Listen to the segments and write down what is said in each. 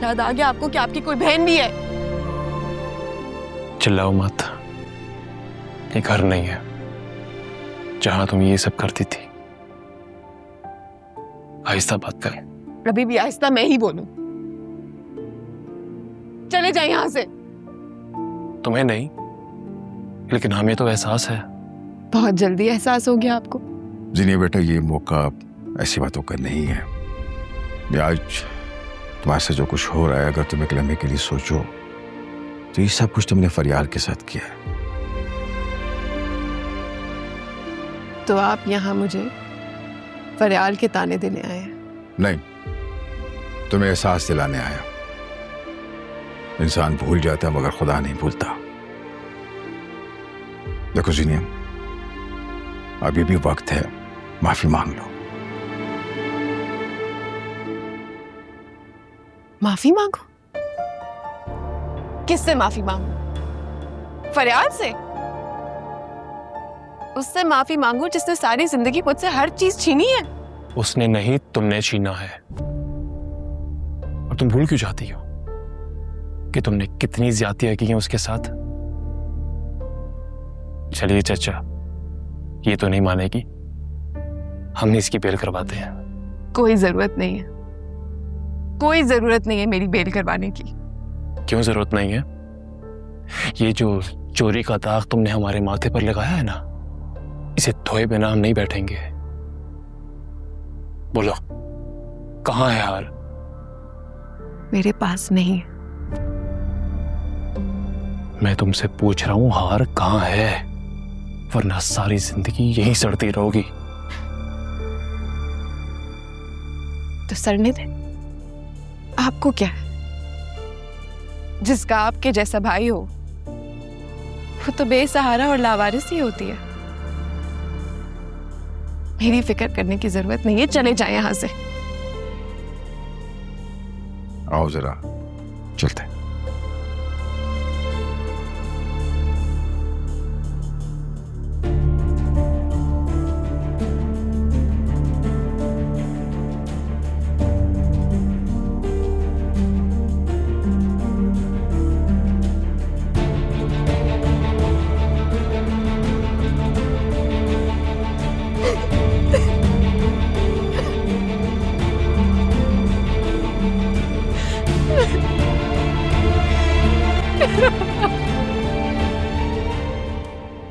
याद आ गया आपको कि आपकी कोई बहन भी है? चिल्लाओ मत, ये घर नहीं है जहां तुम ये सब करती थी। आहिस्ता बात कर। अभी भी आहिस्ता मैं ही बोलूं? चले जाए यहां से। तुम्हें नहीं, लेकिन हमें तो एहसास है। बहुत जल्दी एहसास हो गया आपको। जीनिया बेटा, ये मौका ऐसी बातों का नहीं है। ये आज तुम्हारे से जो कुछ हो रहा है, अगर तुम एक लम्हे के लिए सोचो तो ये सब कुछ तुमने फरियाल के साथ किया है। तो आप यहाँ मुझे फरियाल के ताने देने आए हैं? नहीं, तुम्हें एहसास दिलाने आया। इंसान भूल जाता है मगर खुदा नहीं भूलता। देखो जीनिया, अभी भी वक्त है, माफी मांग लो। माफी मांगो? किससे माफी मांगू? फरियाल से? उससे माफी मांगू जिसने सारी जिंदगी मुझसे हर चीज छीनी है? उसने नहीं, तुमने छीना है। और तुम भूल क्यों जाती हो कि तुमने कितनी ज्यादतियां की हैं उसके साथ? चलिए चाचा, ये तो नहीं मानेगी, हम इसकी बेल करवाते हैं। कोई जरूरत नहीं है, कोई जरूरत नहीं है मेरी बेल करवाने की। क्यों जरूरत नहीं है? ये जो चोरी का दाग तुमने हमारे माथे पर लगाया है ना, इसे धोए बिना हम नहीं बैठेंगे। बोलो, कहां है हार? मेरे पास नहीं है। मैं तुमसे पूछ रहा हूं, हार कहां है? वरना सारी जिंदगी यहीं सड़ती रहोगी। तो सड़ने दे, आपको क्या है? जिसका आपके जैसा भाई हो वो तो बेसहारा और लावारिस ही होती है। मेरी फिक्र करने की जरूरत नहीं है, चले जाएं यहां से। आओ जरा चलते हैं।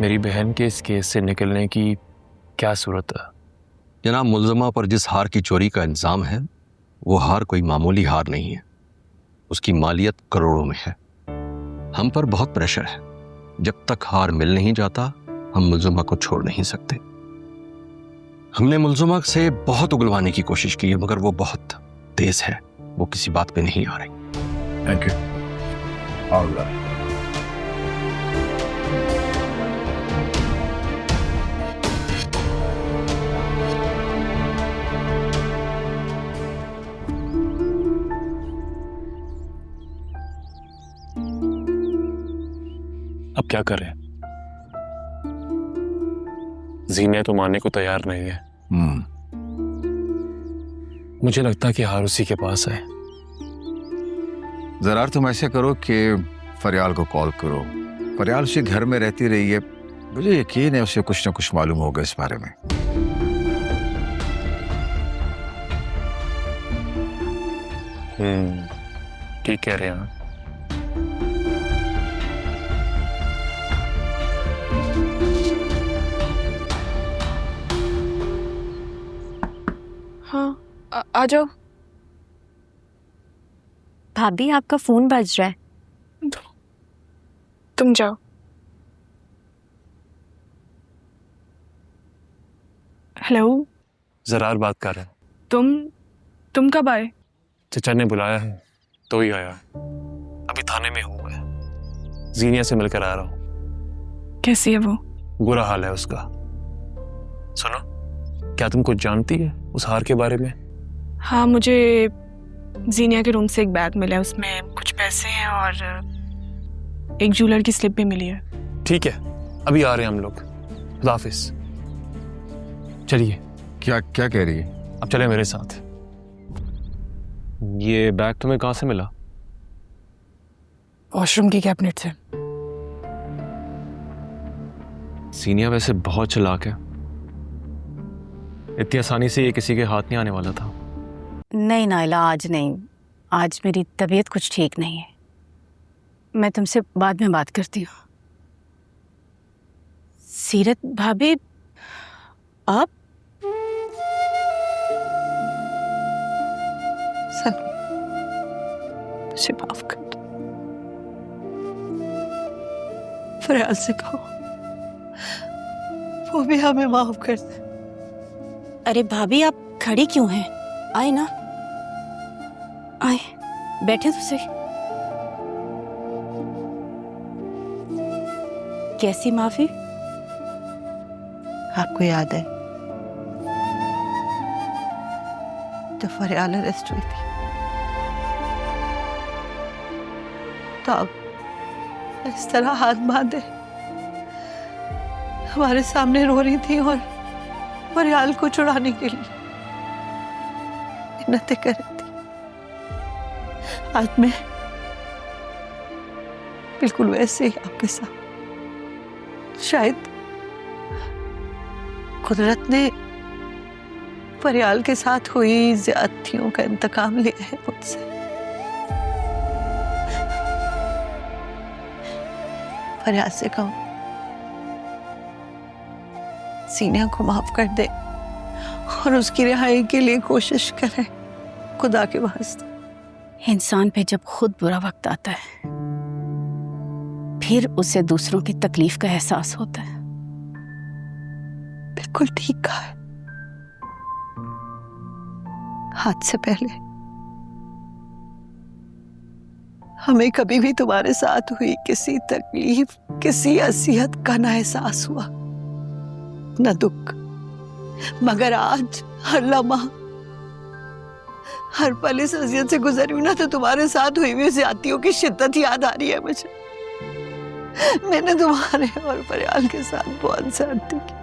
मेरी बहन के इस केस से निकलने की क्या सूरत है? जनाब, मुलजमा पर जिस हार की चोरी का इल्जाम है वो हार कोई मामूली हार नहीं है। उसकी मालियत करोड़ों में है। हम पर बहुत प्रेशर है। जब तक हार मिल नहीं जाता हम मुलजमा को छोड़ नहीं सकते। हमने मुलजमा से बहुत उगलवाने की कोशिश की है मगर वो बहुत तेज है, वो किसी बात पे नहीं आ रही। Thank you. All right. अब क्या करें? जीने तो मानने को तैयार नहीं है। मुझे लगता है कि हार उसी के पास है। जरा तुम ऐसे करो कि फरियाल को कॉल करो। फरियाल उसी घर में रहती रही है, मुझे यकीन है उसे कुछ ना कुछ मालूम होगा इस बारे में। ठीक कह रहे हैं। हाँ, आ जाओ। भाभी, आपका फोन बज रहा है। तुम जाओ। हेलो, जरार बात कर रहे हैं। तुम कब आए? चचा ने बुलाया है तो ही आया। अभी थाने में हूँ मैं, जीनिया से मिलकर आ रहा हूँ। कैसी है वो? बुरा हाल है उसका। सुनो, क्या तुम कुछ जानती है उस हार के बारे में? हाँ, मुझे जीनिया के रूम से एक बैग मिला है, उसमें कुछ पैसे हैं और एक ज्वेलर की स्लिप भी मिली है। ठीक है, अभी आ रहे हैं हम लोग। खुदा हाफिज। चलिए। क्या क्या कह रही है? अब चले मेरे साथ। ये बैग तुम्हें कहाँ से मिला? वॉशरूम की कैबिनेट से। सीनिया वैसे बहुत चालाक है, इतनी आसानी से ये किसी के हाथ नहीं आने वाला था। नहीं नाइला, आज नहीं, आज मेरी तबीयत कुछ ठीक नहीं है। मैं तुमसे बाद में बात करती हूँ। सीरत भाभी, आप सर मुझे माफ कर दो। फरियाल से कहो वो भी हमें माफ कर दे। अरे भाभी, आप खड़ी क्यों हैं? आए ना, आए, बैठे तो सही। कैसी माफी? आपको याद है तो फरियाल अरेस्ट हुई थी, तो अब इस तरह हाथ बांधे हमारे सामने रो रही थी और फरियाल को छुड़ाने के लिए मिन्नतें कर रही थी। आज मैं बिल्कुल वैसे ही आपके साथ, शायद कुदरत ने फरियाल के साथ हुई ज्यादतियों का इंतकाम लिया है मुझसे। फरियाल से कहूं सीनिया को माफ कर दे और उसकी रिहाई के लिए कोशिश करे, खुदा के वास्ते। इंसान पे जब खुद बुरा वक्त आता है फिर उसे दूसरों की तकलीफ का एहसास होता है। बिल्कुल ठीक कहा है। हाथ से पहले हमें कभी भी तुम्हारे साथ हुई किसी तकलीफ, किसी असियत का ना एहसास हुआ, न दुख, मगर आज हर लम्हा, हर पल इस असियत से गुजरी हूं ना, तो तुम्हारे साथ हुई हुई ज्यादतियों की शिद्दत याद आ रही है मुझे। मैंने तुम्हारे और फरियाल के साथ बहुत ज्यादती की।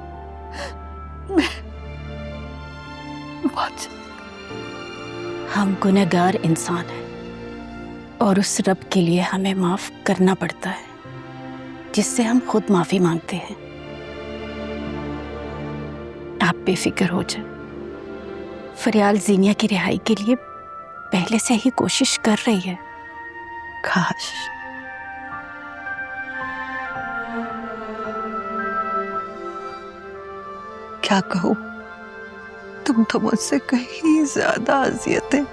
हम गुनहगार इंसान हैं और उस रब के लिए हमें माफ करना पड़ता है जिससे हम खुद माफी मांगते हैं। आप बेफिक्र हो जाए, फरियाल जीनिया की रिहाई के लिए पहले से ही कोशिश कर रही है। काश क्या कहूं, तुम तो मुझसे कहीं ज्यादा अजियतें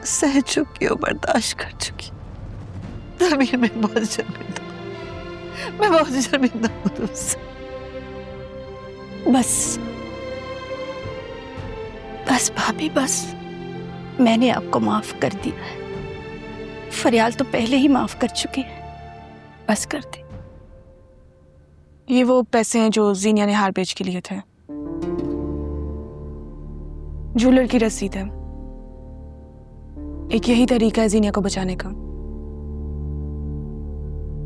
सह चुकी हो, बर्दाश्त कर चुकी। तभी मैं बहुत शर्मिंदा हूं, मैं बहुत शर्मिंदा हूं तुमसे। बस बस भाभी, बस मैंने आपको माफ कर दिया है। फरियाल तो पहले ही माफ कर चुकी है, बस कर दी। ये वो पैसे हैं जो जीनिया ने हार बेच के लिए थे। ज्वेलर की रसीद है। एक यही तरीका है जीनिया को बचाने का।